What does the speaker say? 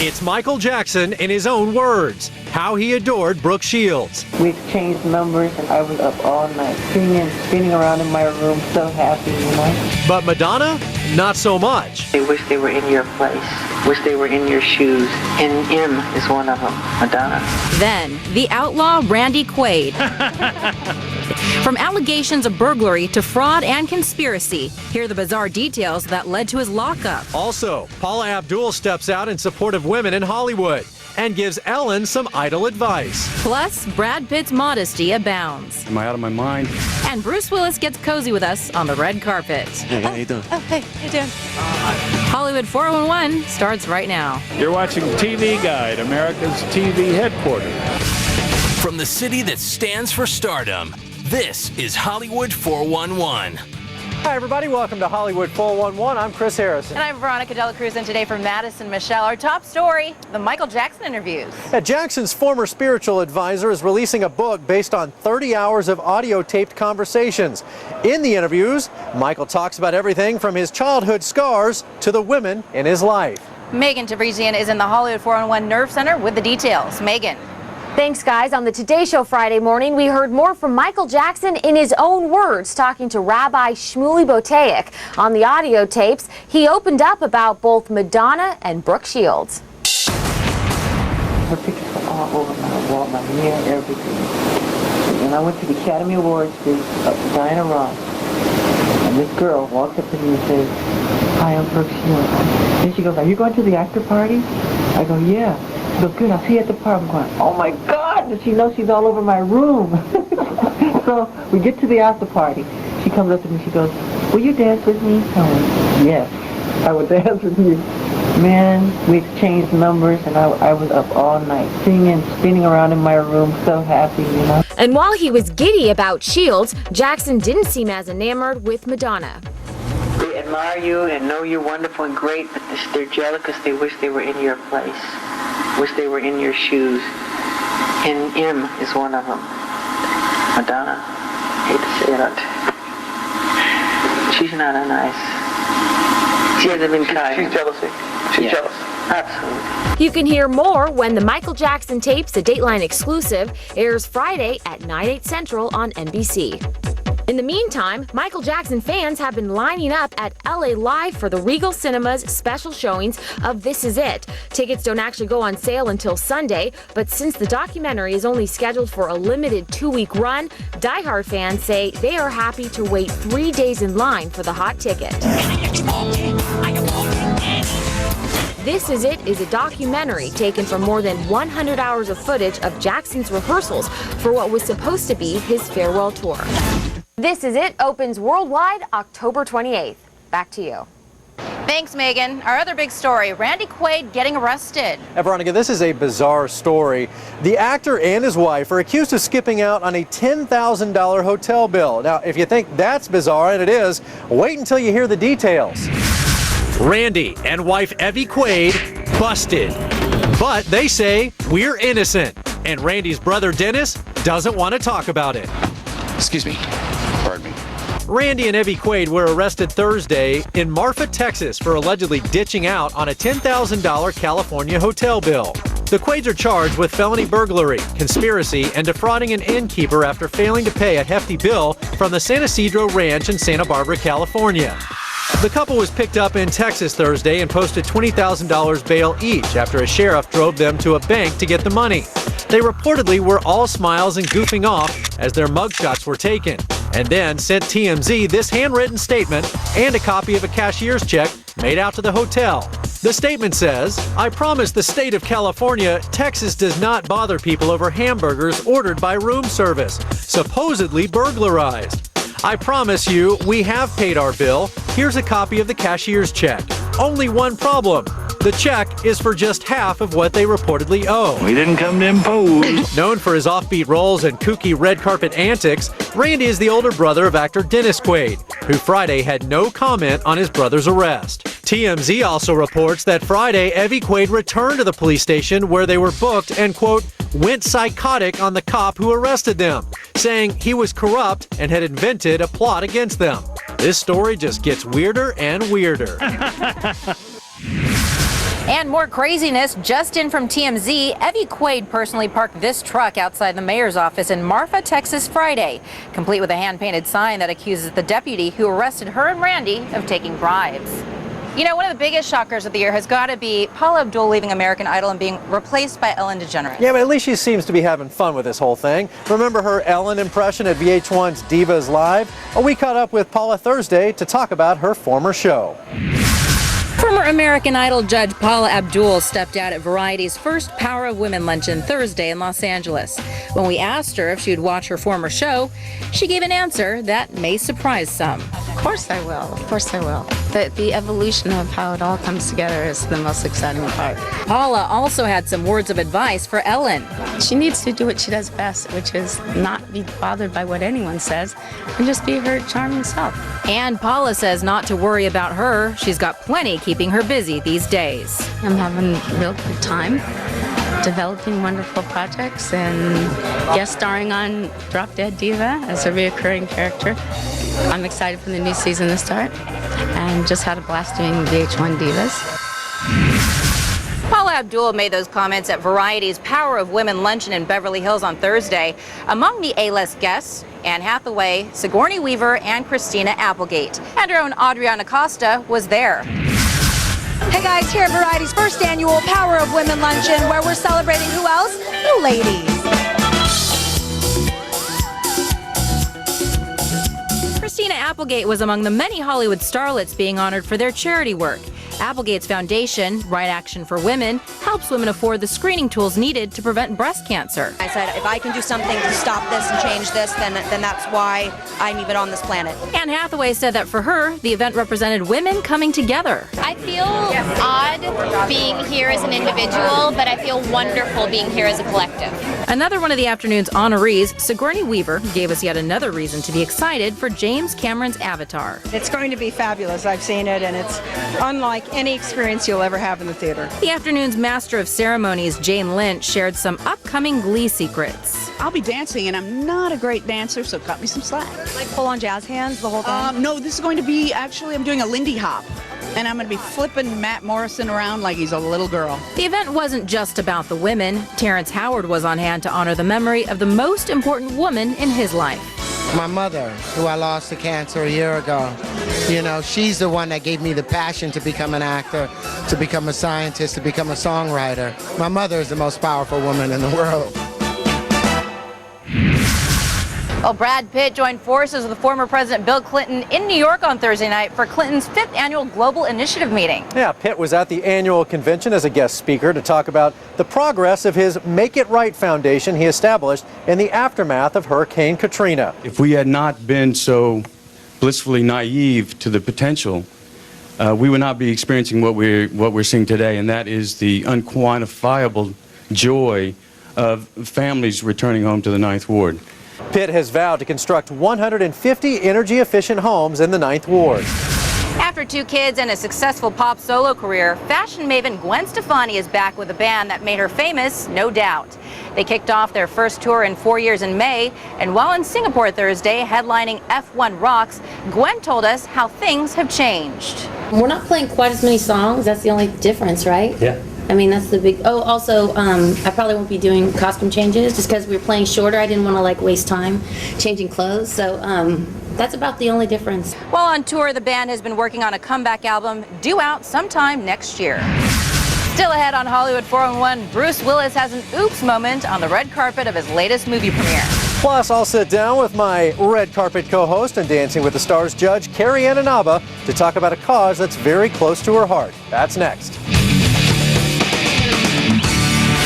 It's Michael Jackson in his own words, how he adored Brooke Shields. We exchanged numbers and I was up all night singing, spinning around in my room, so happy, you know. But Madonna, not so much. They wish they were in your place, wish they were in your shoes, and M is one of them, Madonna. Then, the outlaw Randy Quaid. From allegations of burglary to fraud and conspiracy, here are the bizarre details that led to his lockup. Also, Paula Abdul steps out in support of women in Hollywood and gives Ellen some idle advice. Plus, Brad Pitt's modesty abounds. Am I out of my mind? And Bruce Willis gets cozy with us on the red carpet. Hey, how you doing? Oh, hey, how you doing? Hollywood 411 starts right now. You're watching TV Guide, America's TV headquarters. From the city that stands for stardom, this is Hollywood 411. Hi, everybody. Welcome to Hollywood 411. I'm Chris Harrison. And I'm Veronica De La Cruz, and today from Madison, Michelle, our top story, the Michael Jackson interviews. Jackson's former spiritual advisor is releasing a book based on 30 hours of audio-taped conversations. In the interviews, Michael talks about everything from his childhood scars to the women in his life. Megan Tabrizian is in the Hollywood 411 Nerve Center with the details. Megan. Thanks, guys. On the Today Show Friday morning, we heard more from Michael Jackson in his own words, talking to Rabbi Shmuley Boteach. On the audio tapes, he opened up about both Madonna and Brooke Shields. Her pictures were all over my wall, my mirror, everything. And I went to the Academy Awards with Diana Ross. And this girl walks up to me and says, "Hi, I'm Brooke Shields." And she goes, "Are you going to the after party?" I go, "Yeah." She goes, "Good, I'll see you at the park." I'm going, "Oh my God!" And she knows she's all over my room. So we get to the after party. She comes up to me, she goes, "Will you dance with me?" I went, "Yes, I would dance with you." Man, we exchanged numbers and I was up all night singing, spinning around in my room, so happy, you know. And while he was giddy about Shields, Jackson didn't seem as enamored with Madonna. They admire you and know you're wonderful and great, but they're jealous because they wish they were in your place, wish they were in your shoes. And M is one of them. Madonna, hate to say it. She's not a nice. She hasn't been kind. She's jealousy. She's jealous. Absolutely. You can hear more when the Michael Jackson tapes, a Dateline exclusive, airs Friday at 9/8 Central on NBC. In the meantime, Michael Jackson fans have been lining up at LA Live for the Regal Cinemas special showings of This Is It. Tickets don't actually go on sale until Sunday, but since the documentary is only scheduled for a limited 2-week run, diehard fans say they are happy to wait 3 days in line for the hot ticket. This Is It is a documentary taken from more than 100 hours of footage of Jackson's rehearsals for what was supposed to be his farewell tour. This Is It opens worldwide October 28th. Back to you. Thanks, Megan. Our other big story, Randy Quaid getting arrested. Veronica, this is a bizarre story. The actor and his wife are accused of skipping out on a $10,000 hotel bill. Now, if you think that's bizarre, and it is, wait until you hear the details. Randy and wife Evie Quaid busted. But they say we're innocent. And Randy's brother Dennis doesn't want to talk about it. Excuse me. Pardon me. Randy and Evie Quaid were arrested Thursday in Marfa, Texas for allegedly ditching out on a $10,000 California hotel bill. The Quaids are charged with felony burglary, conspiracy, and defrauding an innkeeper after failing to pay a hefty bill from the San Isidro Ranch in Santa Barbara, California. The couple was picked up in Texas Thursday and posted $20,000 bail each after a sheriff drove them to a bank to get the money. They reportedly were all smiles and goofing off as their mugshots were taken, and then sent TMZ this handwritten statement and a copy of a cashier's check made out to the hotel. The statement says, "I promise the state of California, Texas does not bother people over hamburgers ordered by room service, supposedly burglarized. I promise you, we have paid our bill. Here's a copy of the cashier's check. Only one problem. The check is for just half of what they reportedly owe." We didn't come to impose. Known for his offbeat roles and kooky red carpet antics, Randy is the older brother of actor Dennis Quaid, who Friday had no comment on his brother's arrest. TMZ also reports that Friday, Evie Quaid returned to the police station where they were booked and, quote, went psychotic on the cop who arrested them, saying he was corrupt and had invented a plot against them. This story just gets weirder and weirder. And more craziness just in from TMZ. Evie Quaid personally parked this truck outside the mayor's office in Marfa, Texas Friday, complete with a hand-painted sign that accuses the deputy who arrested her and Randy of taking bribes. You know, one of the biggest shockers of the year has got to be Paula Abdul leaving American Idol and being replaced by Ellen DeGeneres. Yeah, but at least she seems to be having fun with this whole thing. Remember her Ellen impression at VH1's Divas Live? Well, we caught up with Paula Thursday to talk about her former show. Former American Idol judge Paula Abdul stepped out at Variety's first Power of Women luncheon Thursday in Los Angeles. When we asked her if she would watch her former show, she gave an answer that may surprise some. Of course I will. Of course I will. The evolution of how it all comes together is the most exciting part. Paula also had some words of advice for Ellen. She needs to do what she does best, which is not be bothered by what anyone says and just be her charming self. And Paula says not to worry about her. She's got plenty keeping her busy these days. I'm having a real good time developing wonderful projects and guest starring on Drop Dead Diva as a reoccurring character. I'm excited for the new season to start and just had a blast doing VH1 Divas. Paula Abdul made those comments at Variety's Power of Women luncheon in Beverly Hills on Thursday. Among the A-list guests, Anne Hathaway, Sigourney Weaver, and Christina Applegate. And our own Adriana Costa was there. Hey guys, here at Variety's first annual Power of Women luncheon, where we're celebrating who else? The ladies. Christina Applegate was among the many Hollywood starlets being honored for their charity work. Applegate's foundation, Right Action for Women, helps women afford the screening tools needed to prevent breast cancer. I said, if I can do something to stop this and change this, then that's why I'm even on this planet. Anne Hathaway said that for her, the event represented women coming together. I feel odd being here as an individual, but I feel wonderful being here as a collective. Another one of the afternoon's honorees, Sigourney Weaver, gave us yet another reason to be excited for James Cameron's Avatar. It's going to be fabulous. I've seen it, and it's unlike any experience you'll ever have in the theater. The afternoon's Master of Ceremonies, Jane Lynch, shared some upcoming Glee secrets. I'll be dancing, and I'm not a great dancer, so cut me some slack. Like full-on jazz hands the whole time? No, this is going to be, actually, I'm doing a Lindy Hop. And I'm going to be flipping Matt Morrison around like he's a little girl. The event wasn't just about the women. Terrence Howard was on hand to honor the memory of the most important woman in his life. My mother, who I lost to cancer a year ago, you know, she's the one that gave me the passion to become an actor, to become a scientist, to become a songwriter. My mother is the most powerful woman in the world. Well, Brad Pitt joined forces with former President Bill Clinton in New York on Thursday night for Clinton's 5th annual Global Initiative meeting. Yeah, Pitt was at the annual convention as a guest speaker to talk about the progress of his Make It Right Foundation he established in the aftermath of Hurricane Katrina. If we had not been so blissfully naive to the potential, we would not be experiencing what we're seeing today, and that is the unquantifiable joy of families returning home to the Ninth Ward. Pitt has vowed to construct 150 energy-efficient homes in the Ninth Ward. After 2 kids and a successful pop solo career, fashion maven Gwen Stefani is back with a band that made her famous, no doubt. They kicked off their first tour in 4 years in May, and while in Singapore Thursday headlining F1 Rocks, Gwen told us how things have changed. We're not playing quite as many songs, that's the only difference, right? Yeah. I mean, that's the big, also, I probably won't be doing costume changes just because we were playing shorter. I didn't want to like waste time changing clothes, so that's about the only difference. While on tour, the band has been working on a comeback album due out sometime next year. Still ahead on Hollywood 411, Bruce Willis has an oops moment on the red carpet of his latest movie premiere. Plus, I'll sit down with my red carpet co-host and Dancing with the Stars judge, Carrie Ann Inaba, to talk about a cause that's very close to her heart. That's next.